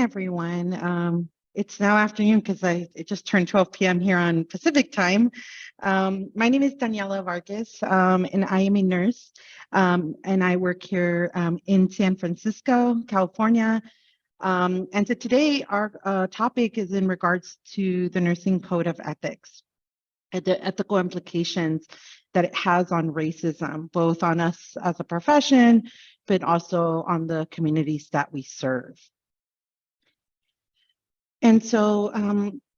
everyone. It's now afternoon because it just turned 12 p.m. here on Pacific time. My name is Daniela Vargas, and I am a nurse, and I work here in San Francisco, California. And so today our topic is in regards to the Nursing Code of Ethics and the ethical implications that it has on racism, both on us as a profession, but also on the communities that we serve. And so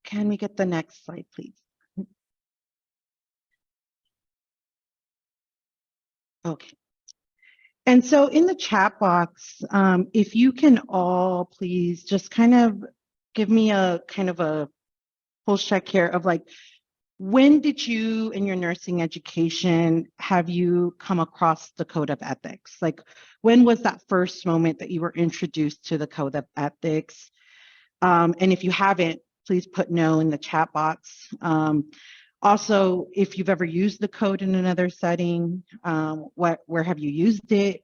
can we get the next slide, please? Okay. And so in the chat box, if you can all please just kind of give me a kind of a pulse check here of like, when did you in your nursing education have you come across the Code of Ethics? Like, when was that first moment that you were introduced to the Code of Ethics? And if you haven't, please put no in the chat box. Also, if you've ever used the code in another setting, where have you used it?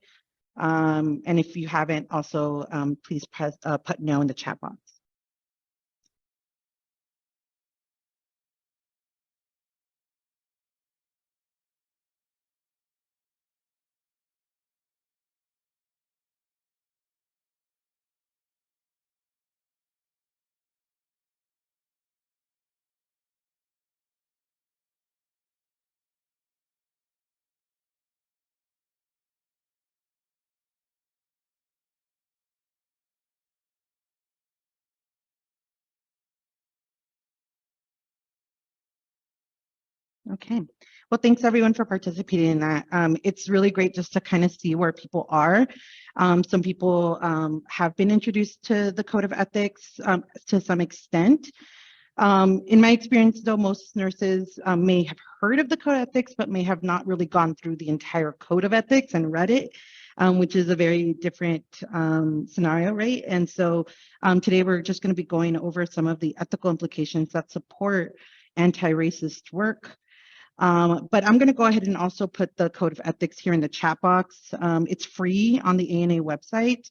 And if you haven't, also please put no in the chat box. Okay. Well, thanks everyone for participating in that. It's really great just to kind of see where people are. Some people have been introduced to the Code of Ethics to some extent. In my experience, though, most nurses may have heard of the Code of Ethics, but may have not really gone through the entire Code of Ethics and read it, which is a very different scenario, right? And so today we're just going to be going over some of the ethical implications that support anti-racist work. But I'm going to go ahead and also put the Code of Ethics here in the chat box. It's free on the ANA website,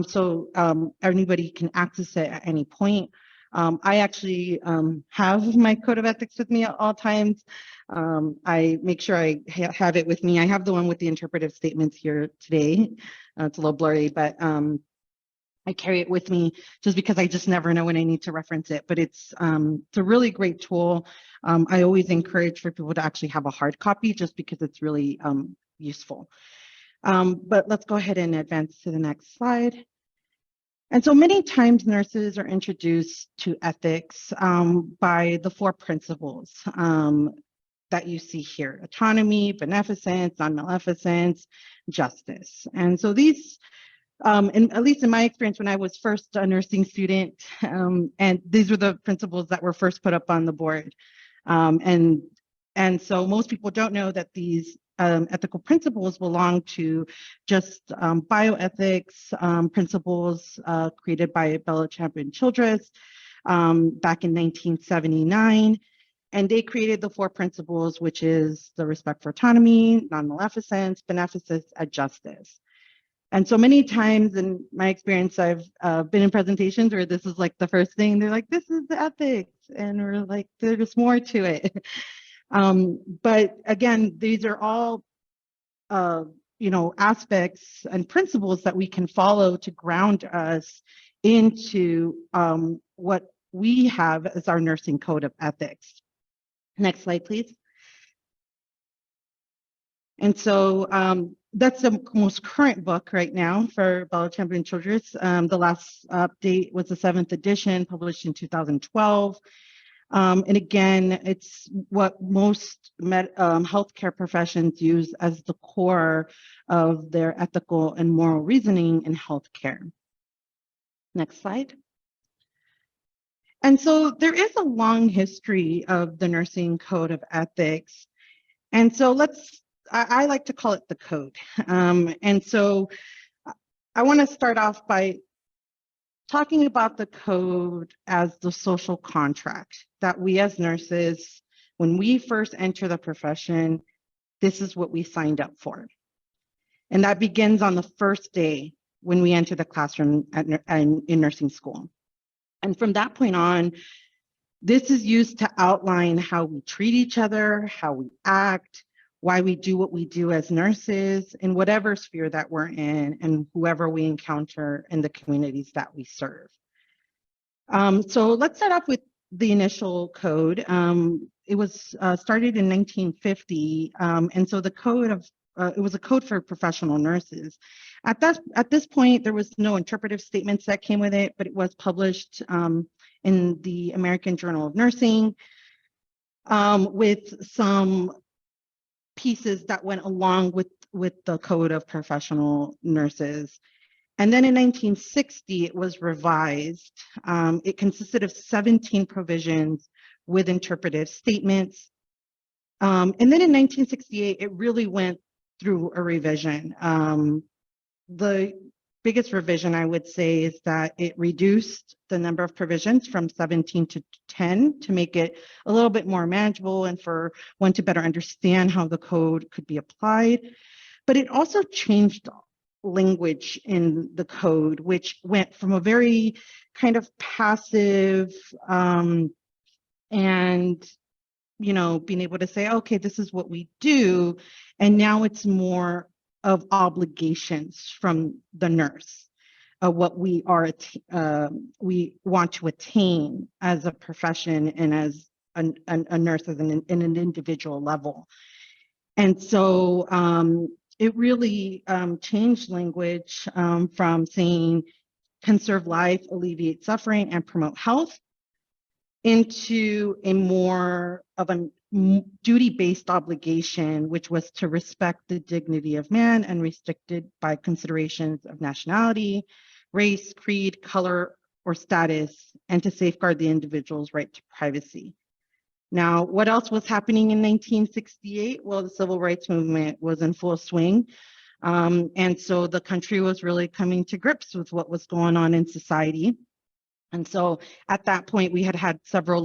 so anybody can access it at any point. I actually have my Code of Ethics with me at all times. I make sure I have it with me. I have the one with the interpretive statements here today. It's a little blurry, but I carry it with me just because I just never know when I need to reference it, but it's a really great tool. I always encourage for people to actually have a hard copy just because it's really useful. But let's go ahead and advance to the next slide. And so many times nurses are introduced to ethics by the 4 principles that you see here: autonomy, beneficence, non-maleficence, justice. And so these and at least in my experience, when I was first a nursing student, and these were the principles that were first put up on the board. And so most people don't know that these ethical principles belong to just bioethics principles created by Bella Childress back in 1979. And they created the 4 principles, which is the respect for autonomy, non-maleficence, beneficence, and justice. And so many times in my experience, I've been in presentations where this is like the first thing. They're like, this is the ethics. And we're like, there's more to it. But again, these are all, aspects and principles that we can follow to ground us into what we have as our nursing code of ethics. Next slide, please. And so that's the most current book right now for Bella Childress. The last update was the 7th edition, published in 2012. And again, it's what most healthcare professions use as the core of their ethical and moral reasoning in healthcare. Next slide. And so there is a long history of the Nursing Code of Ethics. And so I like to call it the code. And so I want to start off by talking about the code as the social contract that we as nurses, when we first enter the profession, this is what we signed up for. And that begins on the first day when we enter the classroom in nursing school. And from that point on, this is used to outline how we treat each other, how we act, why we do what we do as nurses in whatever sphere that we're in and whoever we encounter in the communities that we serve. So let's start off with the initial code. It was started in 1950, and so the code of it was a code for professional nurses. At this point, there was no interpretive statements that came with it, but it was published in the American Journal of Nursing with some pieces that went along with the code of professional nurses. And then in 1960, it was revised. It consisted of 17 provisions with interpretive statements. And then in 1968, it really went through a revision. The biggest revision, I would say, is that it reduced the number of provisions from 17 to 10 to make it a little bit more manageable and for one to better understand how the code could be applied. But it also changed language in the code, which went from a very kind of passive and being able to say, okay, this is what we do, and now it's more of obligations from the nurse, what we want to attain as a profession and as a nurse as in an individual level. And so it really changed language from saying conserve life, alleviate suffering, and promote health into a more of a duty-based obligation, which was to respect the dignity of man and restricted by considerations of nationality, race, creed, color, or status, and to safeguard the individual's right to privacy. Now, what else was happening in 1968? Well, the civil rights movement was in full swing. And so the country was really coming to grips with what was going on in society. And so at that point, we had several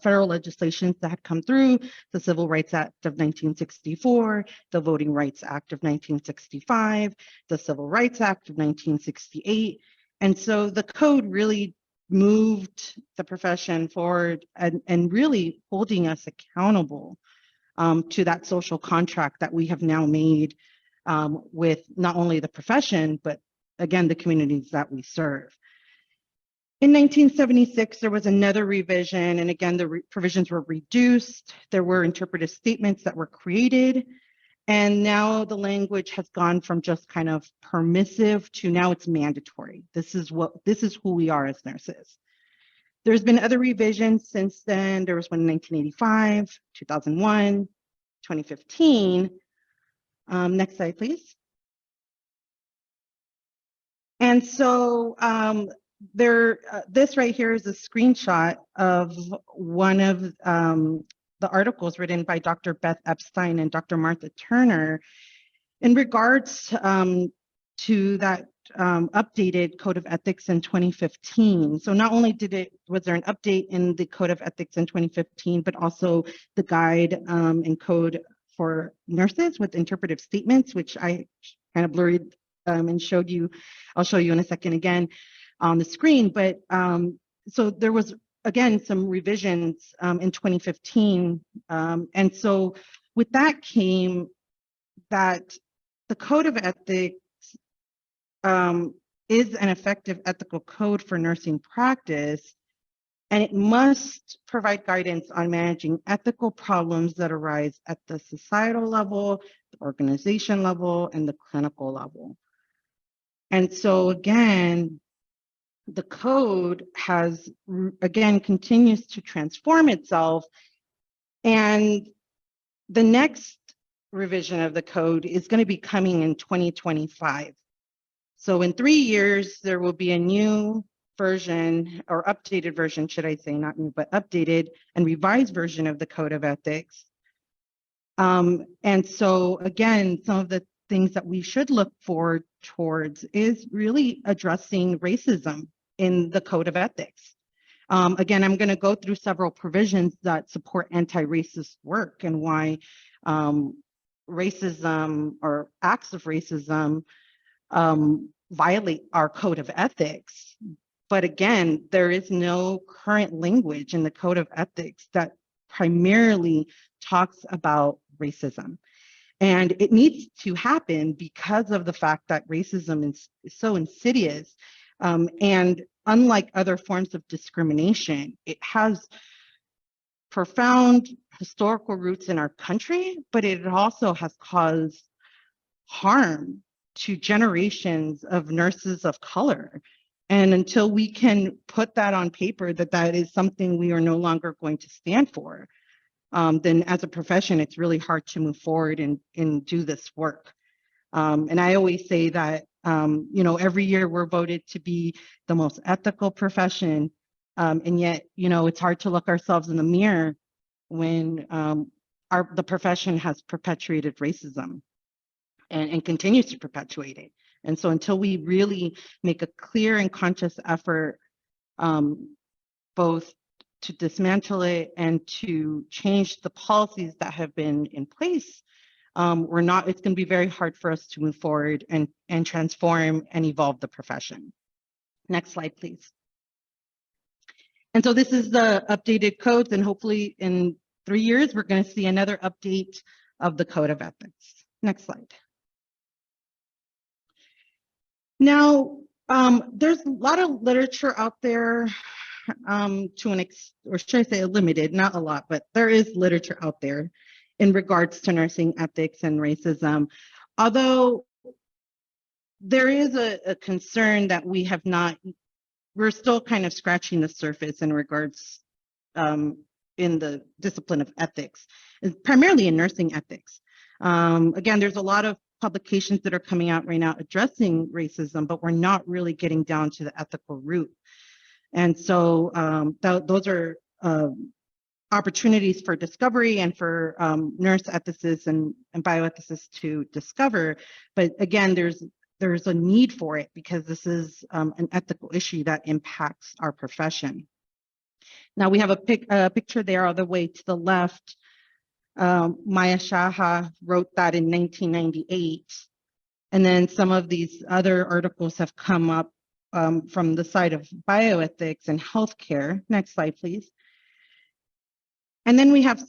federal legislations that had come through: the Civil Rights Act of 1964, the Voting Rights Act of 1965, the Civil Rights Act of 1968. And so the code really moved the profession forward and really holding us accountable to that social contract that we have now made with not only the profession, but again, the communities that we serve. In 1976, there was another revision, and again, the provisions were reduced. There were interpretive statements that were created, and now the language has gone from just kind of permissive to now it's mandatory. This is who we are as nurses. There's been other revisions since then. There was one in 1985, 2001, 2015. Next slide, please. And so this right here is a screenshot of one of the articles written by Dr. Beth Epstein and Dr. Martha Turner in regards to that updated Code of Ethics in 2015. So not only was there an update in the Code of Ethics in 2015, but also the guide and code for nurses with interpretive statements, which I kind of blurred and showed you. I'll show you in a second again on the screen. But so there was, again, some revisions in 2015. And so with that came that the Code of Ethics is an effective ethical code for nursing practice, and it must provide guidance on managing ethical problems that arise at the societal level, the organization level, and the clinical level. And so again, the code continues to transform itself, and the next revision of the code is going to be coming in 2025. So in 3 years, there will be a new version, or updated version, should I say, not new, but updated and revised version of the Code of Ethics. And so again, some of the things that we should look forward towards is really addressing racism in the Code of Ethics. Again, I'm going to go through several provisions that support anti-racist work and why racism or acts of racism violate our code of ethics. But again, there is no current language in the code of ethics that primarily talks about racism. And it needs to happen because of the fact that racism is so insidious. And unlike other forms of discrimination, it has profound historical roots in our country, but it also has caused harm to generations of nurses of color. And until we can put that on paper, that is something we are no longer going to stand for, then as a profession, it's really hard to move forward and do this work. And I always say that, every year we're voted to be the most ethical profession. And yet, it's hard to look ourselves in the mirror when the profession has perpetuated racism and continues to perpetuate it. And so until we really make a clear and conscious effort, both to dismantle it and to change the policies that have been in place, it's going to be very hard for us to move forward and transform and evolve the profession. Next slide, please. And so this is the updated codes, and hopefully in 3 years, we're going to see another update of the Code of Ethics. Next slide. Now, there's a lot of literature out there or should I say limited, not a lot, but there is literature out there in regards to nursing ethics and racism. Although there is a concern that we're still kind of scratching the surface in regards in the discipline of ethics, primarily in nursing ethics. Again, there's a lot of publications that are coming out right now addressing racism, but we're not really getting down to the ethical root. And so those are opportunities for discovery and for nurse ethicists and bioethicists to discover. But again, there's a need for it because this is an ethical issue that impacts our profession. Now we have a picture there all the way to the left. Maya Shaha wrote that in 1998. And then some of these other articles have come up from the side of bioethics and healthcare. Next slide, please. And then we have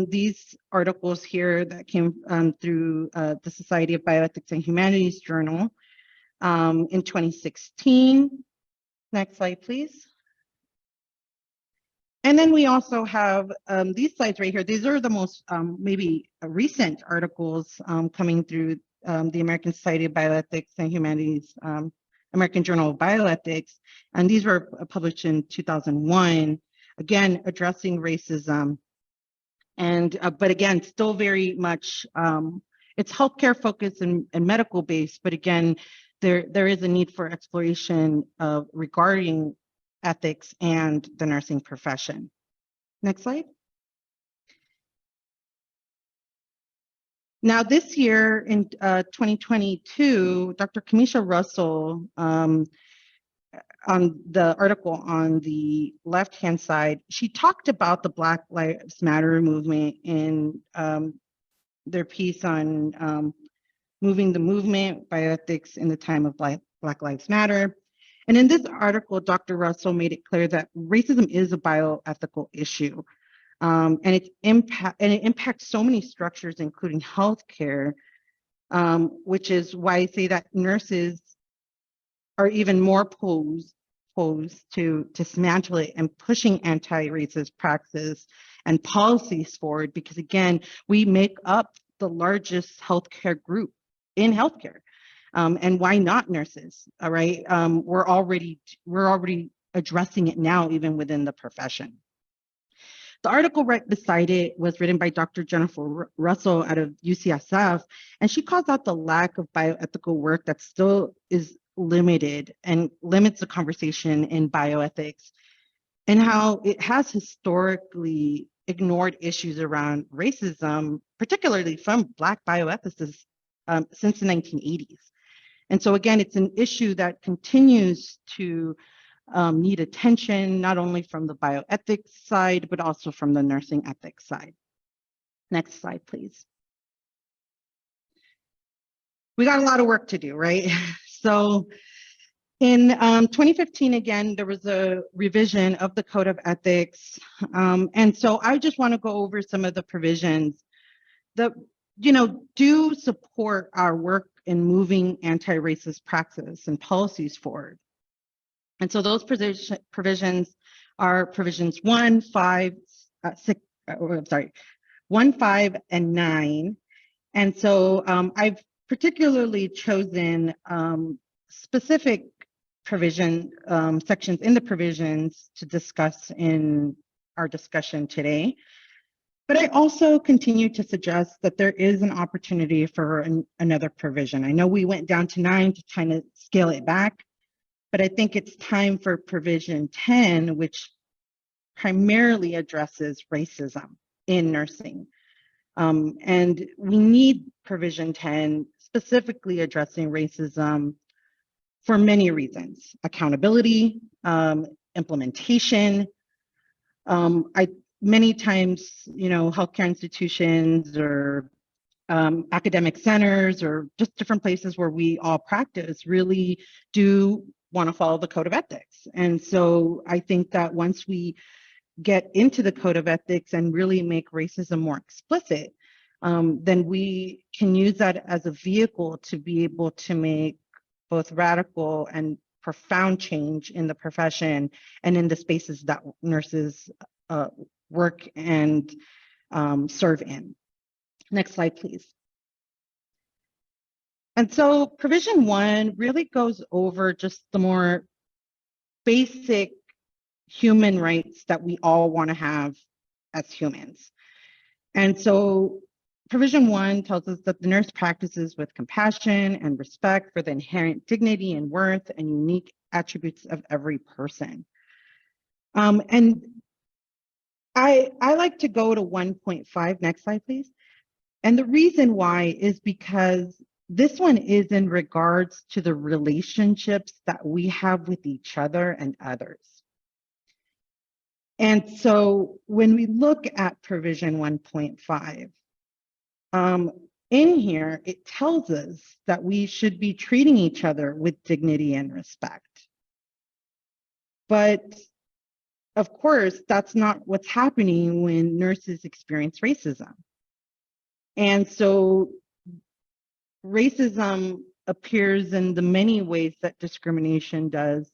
these articles here that came through the Society of Bioethics and Humanities Journal in 2016. Next slide, please. And then we also have these slides right here. These are the most maybe recent articles coming through the American Society of Bioethics and Humanities, American Journal of Bioethics. And these were published in 2001, again, addressing racism. And but again, still very much, it's healthcare focused and medical based, but again, there is a need for exploration regarding ethics and the nursing profession. Next slide. Now this year in 2022, Dr. Kamisha Russell, on the article on the left-hand side, she talked about the Black Lives Matter movement in their piece on moving the movement, bioethics in the time of Black Lives Matter. And in this article, Dr. Russell made it clear that racism is a bioethical issue, and it impacts so many structures, including healthcare, which is why I say that nurses are even more posed to dismantle it and pushing anti-racist practices and policies forward, because again, we make up the largest healthcare group in healthcare. And why not nurses? All right, we're already addressing it now, even within the profession. The article right beside it was written by Dr. Jennifer Russell out of UCSF, and she calls out the lack of bioethical work that still is limited and limits the conversation in bioethics, and how it has historically ignored issues around racism, particularly from Black bioethicists since the 1980s. And so again, it's an issue that continues to need attention, not only from the bioethics side, but also from the nursing ethics side. Next slide, please. We got a lot of work to do, right? So in 2015, again, there was a revision of the Code of Ethics. And so I just want to go over some of the provisions that, do support our work in moving anti-racist practice and policies forward. And so those provisions are provisions 1, 5, 6, I'm sorry, 1, 5, and 9. And so I've particularly chosen specific provision sections in the provisions to discuss in our discussion today. But I also continue to suggest that there is an opportunity for another provision. I know we went down to 9 to kind of scale it back, but I think it's time for provision 10, which primarily addresses racism in nursing. And we need provision 10 specifically addressing racism for many reasons: accountability, implementation. Many times, healthcare institutions or academic centers or just different places where we all practice really do want to follow the Code of Ethics. And so I think that once we get into the Code of Ethics and really make racism more explicit, then we can use that as a vehicle to be able to make both radical and profound change in the profession and in the spaces that nurses work and serve in. Next slide, please. And so provision 1 really goes over just the more basic human rights that we all want to have as humans. And so provision 1 tells us that the nurse practices with compassion and respect for the inherent dignity and worth and unique attributes of every person. And I like to go to 1.5. Next slide, please. And the reason why is because this one is in regards to the relationships that we have with each other and others. And so when we look at provision 1.5, in here, it tells us that we should be treating each other with dignity and respect. But of course, that's not what's happening when nurses experience racism. And so racism appears in the many ways that discrimination does,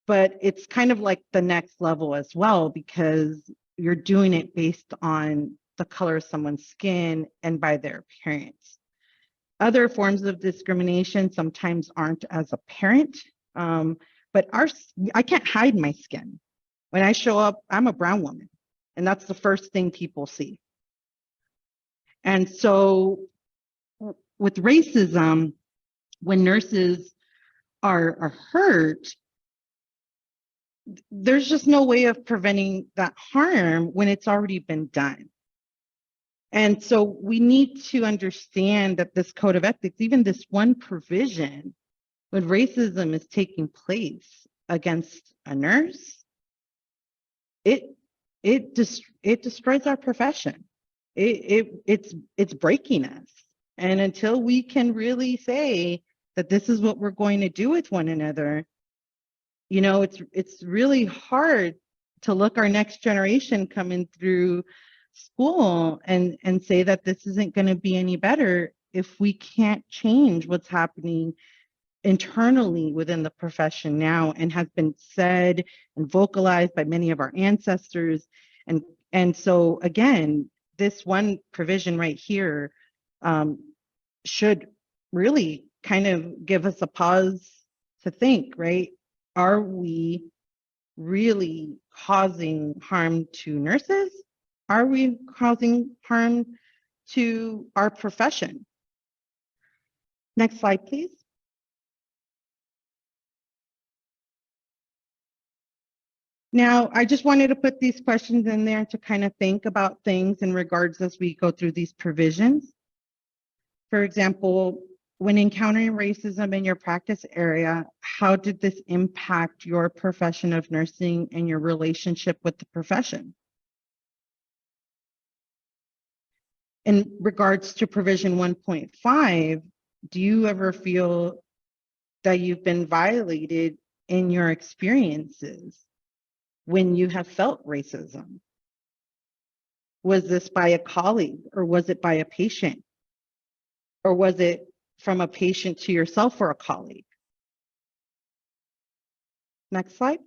but it's kind of like the next level as well, because you're doing it based on the color of someone's skin and by their appearance. Other forms of discrimination sometimes aren't as apparent, but I can't hide my skin. When I show up, I'm a brown woman, and that's the first thing people see. And so with racism, when nurses are hurt, there's just no way of preventing that harm when it's already been done. And so we need to understand that this Code of Ethics, even this one provision, when racism is taking place against a nurse, it destroys our profession. It's breaking us. And until we can really say that this is what we're going to do with one another, it's really hard to look our next generation coming through school and say that this isn't going to be any better if we can't change what's happening internally within the profession now and has been said and vocalized by many of our ancestors. And so again, this one provision right here should really kind of give us a pause to think, right? Are we really causing harm to nurses? Are we causing harm to our profession? Next slide, please. Now, I just wanted to put these questions in there to kind of think about things in regards as we go through these provisions. For example, when encountering racism in your practice area, how did this impact your profession of nursing and your relationship with the profession? In regards to provision 1.5, do you ever feel that you've been violated in your experiences when you have felt racism? Was this by a colleague, or was it by a patient? Or was it from a patient to yourself or a colleague? Next slide.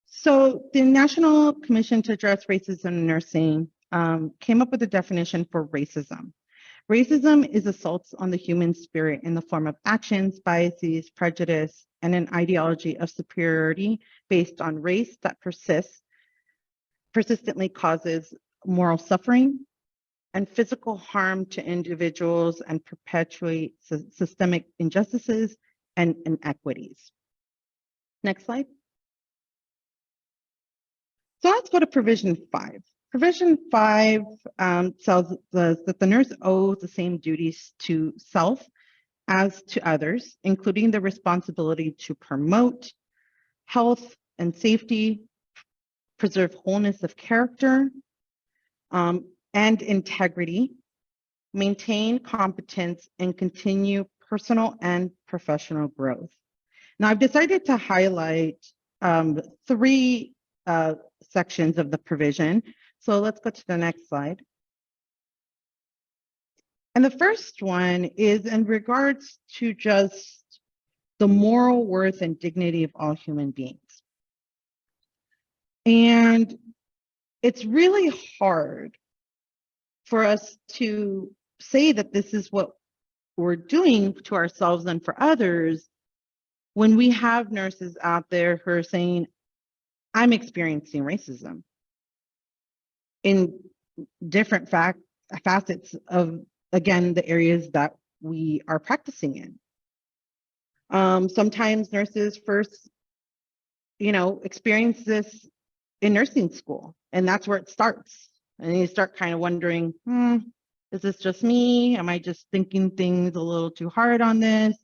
So the National Commission to Address Racism in Nursing came up with a definition for racism. Racism is assaults on the human spirit in the form of actions, biases, prejudice, and an ideology of superiority based on race that persistently causes moral suffering and physical harm to individuals and perpetuate systemic injustices and inequities. Next slide. So let's go to provision 5. Provision 5 tells us that the nurse owes the same duties to self as to others, including the responsibility to promote health and safety, preserve wholeness of character and integrity, maintain competence, and continue personal and professional growth. Now, I've decided to highlight 3 sections of the provision. So let's go to the next slide. And the first one is in regards to just the moral worth and dignity of all human beings. And it's really hard for us to say that this is what we're doing to ourselves and for others when we have nurses out there who are saying, I'm experiencing racism in different facets of, again, the areas that we are practicing in. Sometimes nurses first, experience this in nursing school, and that's where it starts. And you start kind of wondering, is this just me? Am I just thinking things a little too hard on this?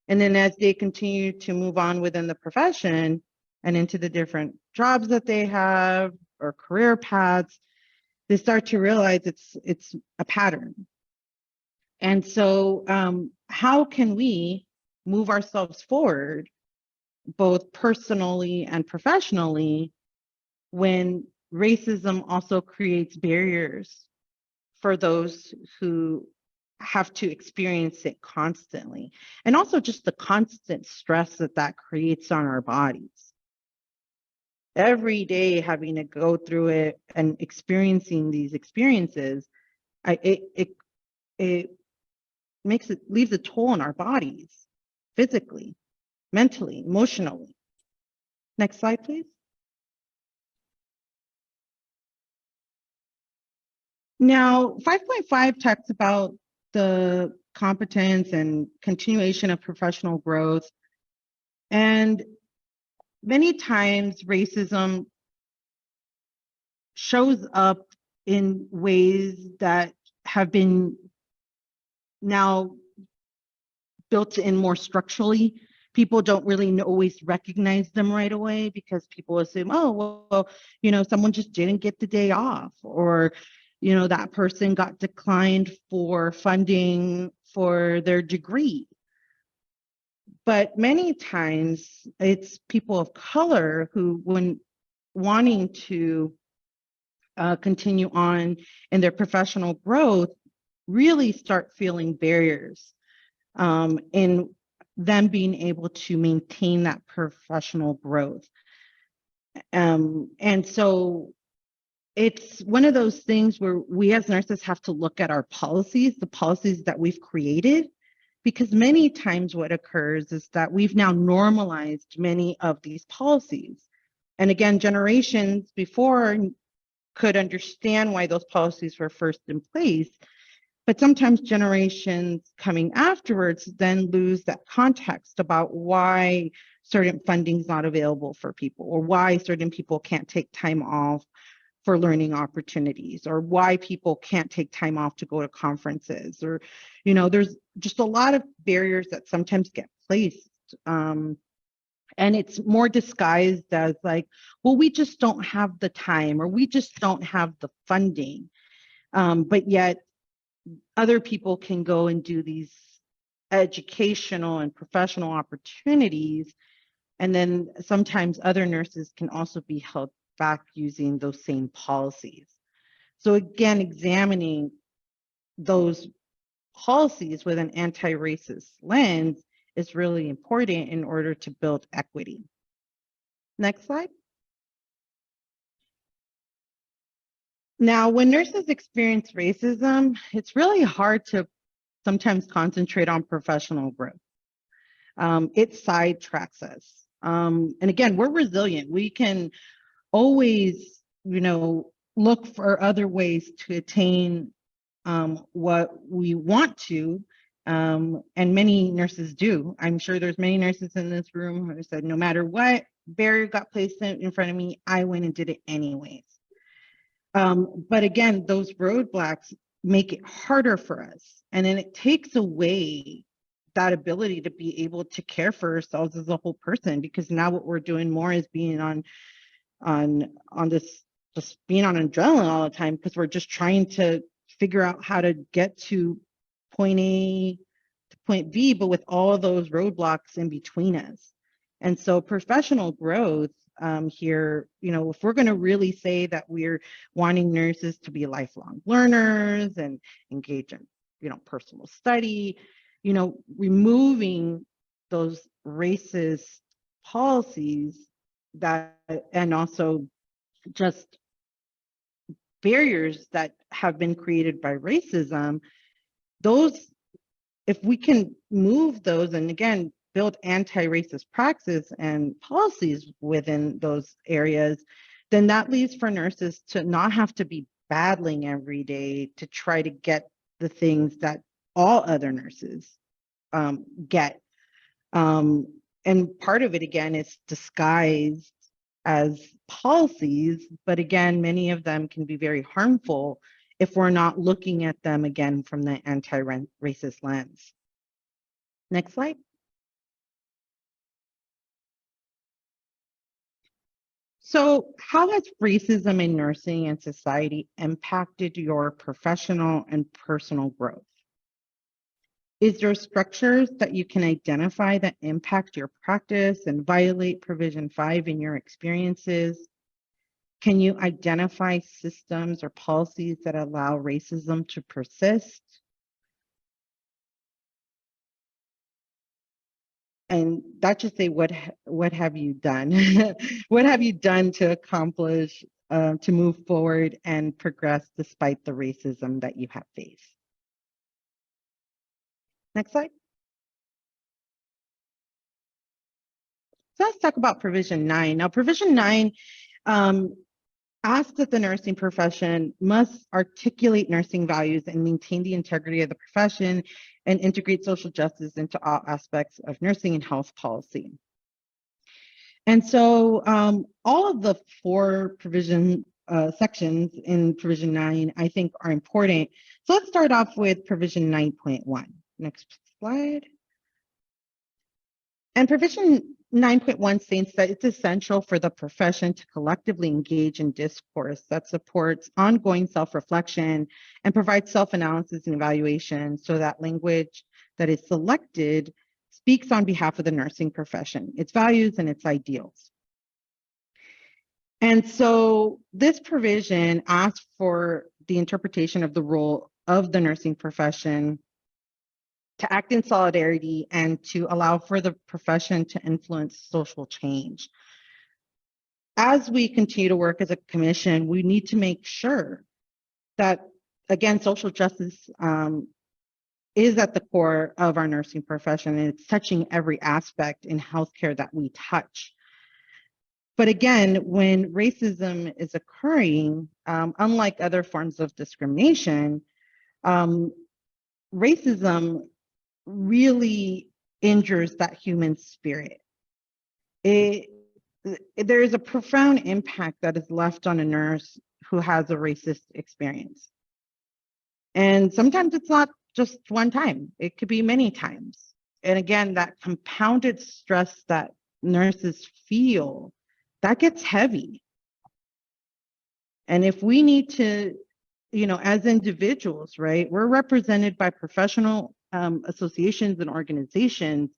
And then as they continue to move on within the profession and into the different jobs that they have or career paths, they start to realize it's a pattern. And so how can we move ourselves forward, both personally and professionally, when racism also creates barriers for those who have to experience it constantly, and also just the constant stress that creates on our bodies? Every day having to go through it and experiencing these experiences, it leaves a toll on our bodies, physically, mentally, emotionally. Next slide, please. Now, 5.5 talks about the competence and continuation of professional growth. And many times racism shows up in ways that have been now built in more structurally. People don't really always recognize them right away because people assume, oh, well, someone just didn't get the day off, or, that person got declined for funding for their degree. But many times it's people of color who, when wanting to continue on in their professional growth, really start feeling barriers in them being able to maintain that professional growth. And so it's one of those things where we as nurses have to look at our policies, the policies that we've created, because many times what occurs is that we've now normalized many of these policies. And again, generations before could understand why those policies were first in place, but sometimes generations coming afterwards then lose that context about why certain funding is not available for people, or why certain people can't take time off for learning opportunities, or why people can't take time off to go to conferences, or, there's just a lot of barriers that sometimes get placed. And it's more disguised as like, well, we just don't have the time, or we just don't have the funding. But yet other people can go and do these educational and professional opportunities. And then sometimes other nurses can also be held back using those same policies. So again, examining those policies with an anti-racist lens is really important in order to build equity. Next slide. Now, when nurses experience racism, it's really hard to sometimes concentrate on professional growth. It sidetracks us. And again, we're resilient. We can always, look for other ways to attain what we want to. And many nurses do. I'm sure there's many nurses in this room who said, no matter what barrier got placed in front of me, I went and did it anyways. But again, those roadblocks make it harder for us. And then it takes away that ability to be able to care for ourselves as a whole person, because now what we're doing more is being on this, just being on adrenaline all the time, because we're just trying to figure out how to get to point A to point B, but with all of those roadblocks in between us. And so professional growth here, if we're going to really say that we're wanting nurses to be lifelong learners and engage in, personal study, removing those racist policies that, and also just barriers that have been created by racism, those, if we can move those and again, build anti-racist practices and policies within those areas, then that leaves for nurses to not have to be battling every day to try to get the things that all other nurses get. And part of it, again, is disguised as policies, but again, many of them can be very harmful if we're not looking at them, again, from the anti-racist lens. Next slide. So how has racism in nursing and society impacted your professional and personal growth? Is there structures that you can identify that impact your practice and violate Provision 5 in your experiences? Can you identify systems or policies that allow racism to persist? And that should say, what have you done? What have you done to accomplish, to move forward and progress despite the racism that you have faced? Next slide. So let's talk about Provision 9. Now, Provision 9 asks that the nursing profession must articulate nursing values and maintain the integrity of the profession and integrate social justice into all aspects of nursing and health policy. And so all of the 4 provision sections in Provision 9, I think, are important. So let's start off with Provision 9.1. Next slide. And Provision 9.1 states that it's essential for the profession to collectively engage in discourse that supports ongoing self-reflection and provides self-analysis and evaluation so that language that is selected speaks on behalf of the nursing profession, its values and its ideals. And so this provision asks for the interpretation of the role of the nursing profession to act in solidarity and to allow for the profession to influence social change. As we continue to work as a commission, we need to make sure that, again, social justice is at the core of our nursing profession, and it's touching every aspect in healthcare that we touch. But again, when racism is occurring, unlike other forms of discrimination, racism really injures that human spirit. There is a profound impact that is left on a nurse who has a racist experience. And sometimes it's not just one time, it could be many times. And again, that compounded stress that nurses feel, that gets heavy. And if we need to as individuals, right, we're represented by professional associations and organizations.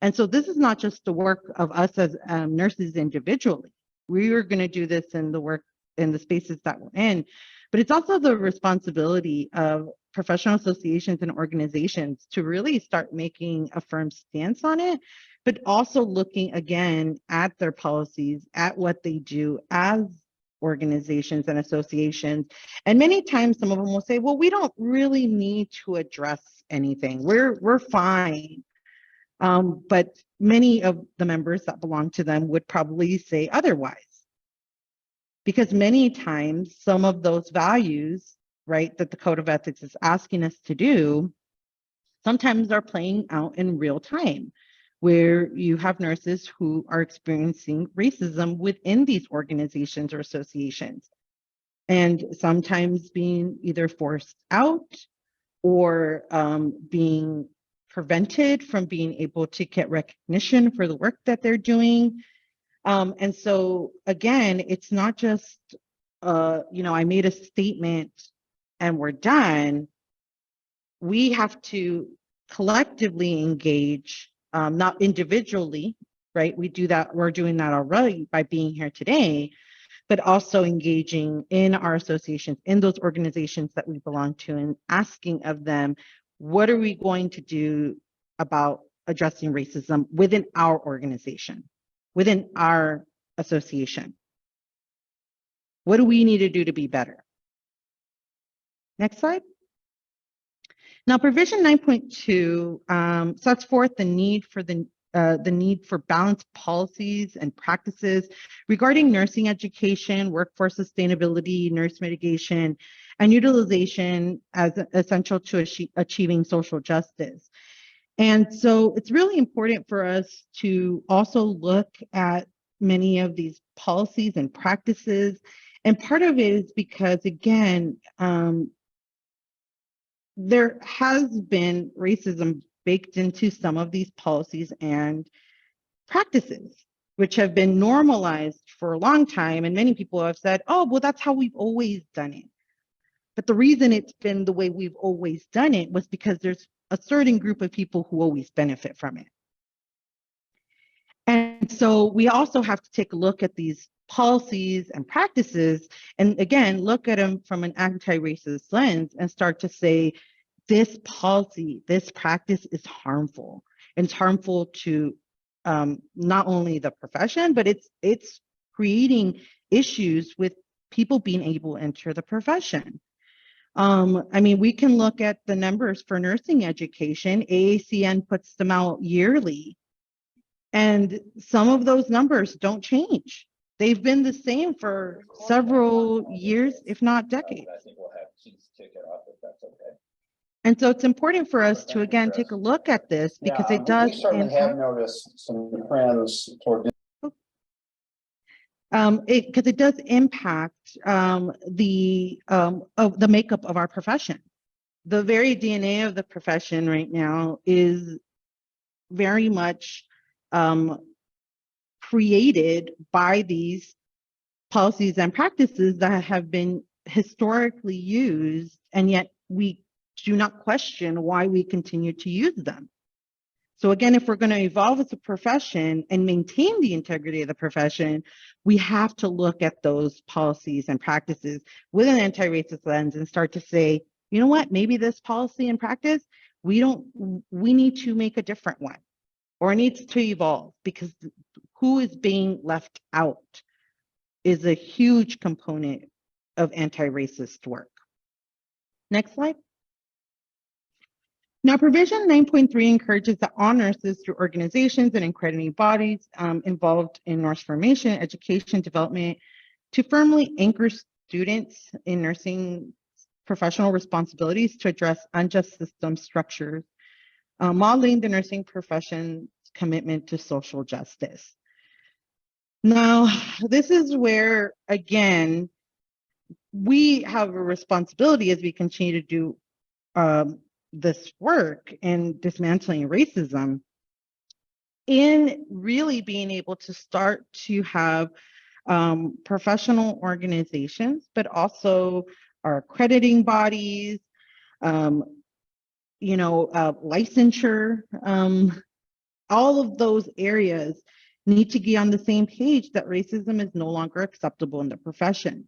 And so this is not just the work of us as nurses individually. We are going to do this in the work in the spaces that we're in, but it's also the responsibility of professional associations and organizations to really start making a firm stance on it, but also looking again at their policies, at what they do as organizations and associations. And many times some of them will say, well, we don't really need to address anything. We're fine. But many of the members that belong to them would probably say otherwise. Because many times some of those values, right, that the Code of Ethics is asking us to do, sometimes are playing out in real time, where you have nurses who are experiencing racism within these organizations or associations, and sometimes being either forced out or being prevented from being able to get recognition for the work that they're doing. And so again, it's not just, I made a statement and we're done. We have to collectively engage, not individually, right? We're doing that already by being here today, but also engaging in our associations, in those organizations that we belong to, and asking of them, what are we going to do about addressing racism within our organization, within our association? What do we need to do to be better? Next slide. Now, provision 9.2 sets forth the need for balanced policies and practices regarding nursing education, workforce sustainability, nurse mitigation, and utilization as essential to achieving social justice. And so it's really important for us to also look at many of these policies and practices. And part of it is because, again, there has been racism baked into some of these policies and practices, which have been normalized for a long time. And many people have said, oh, well, that's how we've always done it. But the reason it's been the way we've always done it was because there's a certain group of people who always benefit from it. And so we also have to take a look at these policies and practices, and again, look at them from an anti-racist lens and start to say, this policy, this practice is harmful. It's harmful to not only the profession, but it's creating issues with people being able to enter the profession. I mean, we can look at the numbers for nursing education. AACN puts them out yearly, and some of those numbers don't change. They've been the same for several years, if not decades. I think we'll have Keith's ticket off if that's okay. And so it's important for us to, again, take a look at this because it does. We certainly have noticed some trends toward because it does impact the makeup of our profession. The very DNA of the profession right now is very much created by these policies and practices that have been historically used, and yet we do not question why we continue to use them. So again, if we're going to evolve as a profession and maintain the integrity of the profession, we have to look at those policies and practices with an anti-racist lens and start to say, you know what, maybe this policy and practice, we need to make a different one, or it needs to evolve, because who is being left out is a huge component of anti-racist work. Next slide. Now, provision 9.3 encourages that all nurses through organizations and accrediting bodies involved in nurse formation, education, development, to firmly anchor students in nursing professional responsibilities to address unjust system structures, modeling the nursing profession's commitment to social justice. Now, this is where, again, we have a responsibility as we continue to do this work in dismantling racism, in really being able to start to have professional organizations, but also our accrediting bodies, licensure, all of those areas need to be on the same page that racism is no longer acceptable in the profession.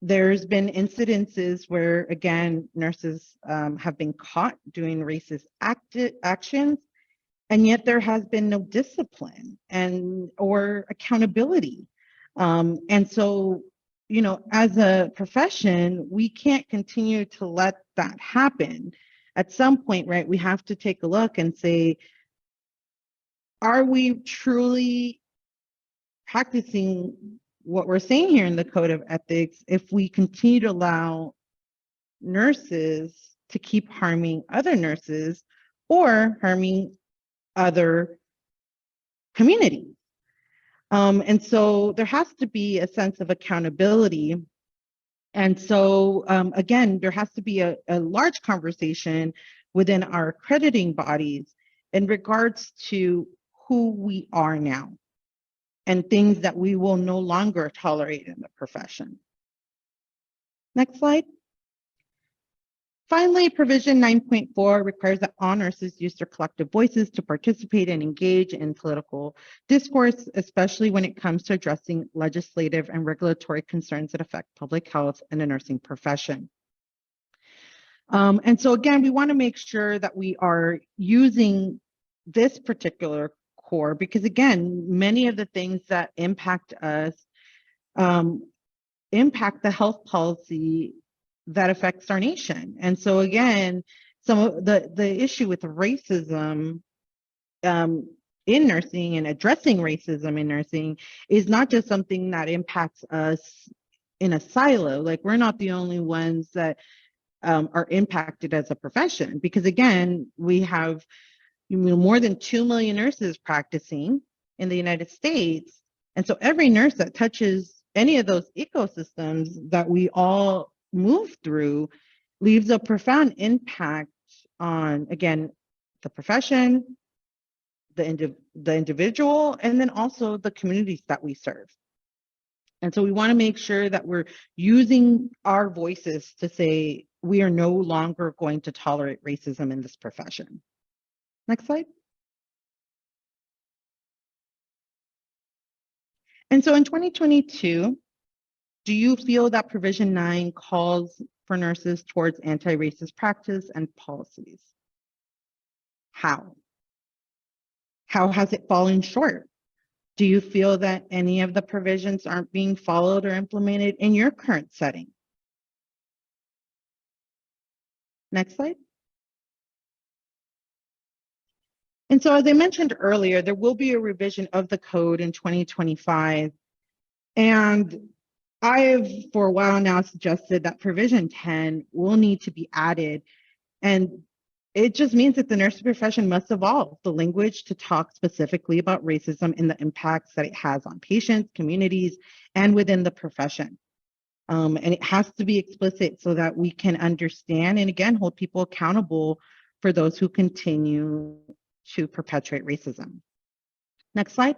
There's been incidences where, again, nurses have been caught doing racist actions, and yet there has been no discipline or accountability. And so, as a profession, we can't continue to let that happen. At some point, right, we have to take a look and say, are we truly practicing what we're saying here in the Code of Ethics if we continue to allow nurses to keep harming other nurses or harming other communities? And so there has to be a sense of accountability. And so, again, there has to be a large conversation within our accrediting bodies in regards to who we are now and things that we will no longer tolerate in the profession. Next slide. Finally, provision 9.4 requires that all nurses use their collective voices to participate and engage in political discourse, especially when it comes to addressing legislative and regulatory concerns that affect public health and the nursing profession. And so again, we want to make sure that we are using this particular core because, again, many of the things that impact us impact the health policy that affects our nation. And so again, some of the issue with racism in nursing and addressing racism in nursing is not just something that impacts us in a silo. Like, we're not the only ones that are impacted as a profession, because again, we have more than 2 million nurses practicing in the United States. And so every nurse that touches any of those ecosystems that we all move through leaves a profound impact on, again, the profession, the individual, and then also the communities that we serve. And so we want to make sure that we're using our voices to say we are no longer going to tolerate racism in this profession. Next slide. And so in 2022, do you feel that Provision 9 calls for nurses towards anti-racist practice and policies? How? How has it fallen short? Do you feel that any of the provisions aren't being followed or implemented in your current setting? Next slide. And so, as I mentioned earlier, there will be a revision of the code in 2025. And I have, for a while now, suggested that Provision 10 will need to be added. And it just means that the nursing profession must evolve the language to talk specifically about racism and the impacts that it has on patients, communities, and within the profession. And it has to be explicit so that we can understand and, again, hold people accountable for those who continue to perpetuate racism. Next slide.